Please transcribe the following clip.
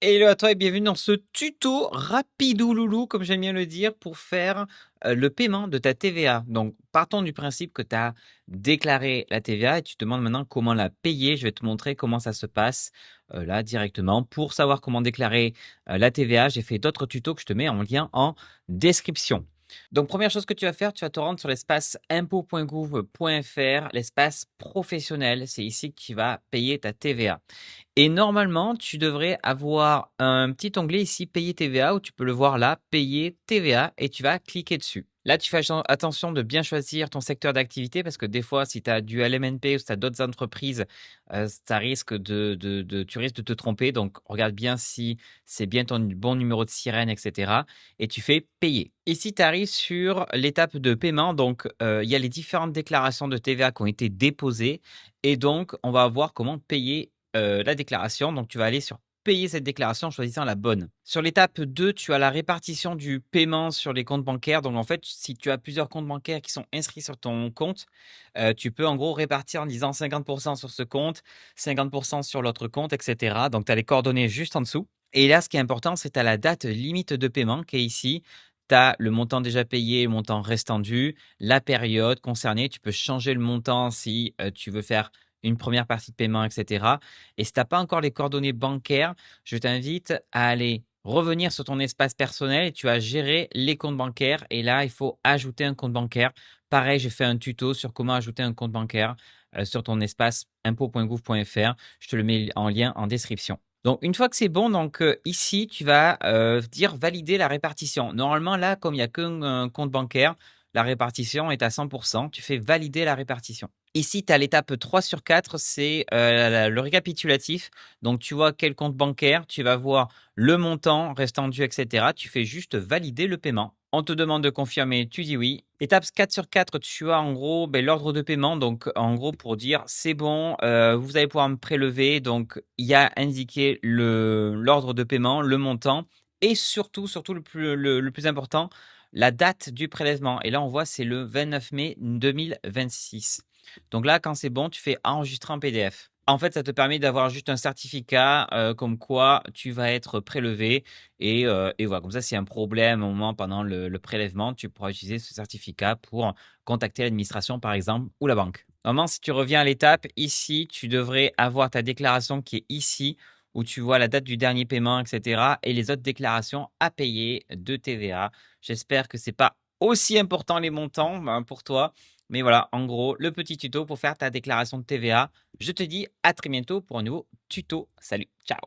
Hello à toi et bienvenue dans ce tuto rapidou loulou, comme j'aime bien le dire, pour faire le paiement de ta TVA. Donc, partons du principe que tu as déclaré la TVA et tu te demandes maintenant comment la payer. Je vais te montrer comment ça se passe là directement. Pour savoir comment déclarer la TVA, j'ai fait d'autres tutos que je te mets en lien en description. Donc, première chose que tu vas faire, tu vas te rendre sur l'espace impôts.gouv.fr, l'espace professionnel. C'est ici que tu vas payer ta TVA. Et normalement, tu devrais avoir un petit onglet ici, payer TVA, où tu peux le voir là, payer TVA, et tu vas cliquer dessus. Là, tu fais attention de bien choisir ton secteur d'activité parce que des fois, si tu as du LMNP ou si tu as d'autres entreprises, ça risque tu risques de te tromper. Donc, regarde bien si c'est bien ton bon numéro de sirène, etc. Et tu fais payer. Ici, tu arrives sur l'étape de paiement. Donc, il y a les différentes déclarations de TVA qui ont été déposées. Et donc, on va voir comment payer la déclaration. Donc, tu vas aller sur payer cette déclaration en choisissant la bonne. Sur l'étape 2, tu as la répartition du paiement sur les comptes bancaires. Donc, en fait, si tu as plusieurs comptes bancaires qui sont inscrits sur ton compte, tu peux en gros répartir en disant 50% sur ce compte, 50% sur l'autre compte, etc. Donc, tu as les coordonnées juste en dessous. Et là, ce qui est important, c'est tu as la date limite de paiement qui est ici. Tu as le montant déjà payé, le montant restant dû, la période concernée. Tu peux changer le montant si tu veux faire une première partie de paiement, etc. Et si tu n'as pas encore les coordonnées bancaires, je t'invite à aller revenir sur ton espace personnel et tu as géré les comptes bancaires. Et là, il faut ajouter un compte bancaire. Pareil, j'ai fait un tuto sur comment ajouter un compte bancaire sur ton espace impôts.gouv.fr. Je te le mets en lien en description. Donc, une fois que c'est bon, donc ici, tu vas dire valider la répartition. Normalement, là, comme il n'y a qu'un compte bancaire, la répartition est à 100%. Tu fais valider la répartition. Ici, tu as l'étape 3 sur 4, c'est le récapitulatif. Donc, tu vois quel compte bancaire, tu vas voir le montant restant dû, etc. Tu fais juste valider le paiement. On te demande de confirmer, tu dis oui. Étape 4 sur 4, tu as en gros l'ordre de paiement. Donc, en gros, pour dire c'est bon, vous allez pouvoir me prélever. Donc, il y a indiqué l'ordre de paiement, le montant et surtout le plus important, la date du prélèvement. Et là, on voit c'est le 29 mai 2026. Donc là, quand c'est bon, tu fais enregistrer en PDF. En fait, ça te permet d'avoir juste un certificat comme quoi tu vas être prélevé. Et voilà, comme ça, s'il y a un problème au moment pendant le prélèvement, tu pourras utiliser ce certificat pour contacter l'administration, par exemple, ou la banque. Normalement, si tu reviens à l'étape, ici, tu devrais avoir ta déclaration qui est ici, où tu vois la date du dernier paiement, etc. et les autres déclarations à payer de TVA. J'espère que c'est pas aussi important les montants pour toi. Mais voilà, en gros, le petit tuto pour faire ta déclaration de TVA. Je te dis à très bientôt pour un nouveau tuto. Salut, ciao.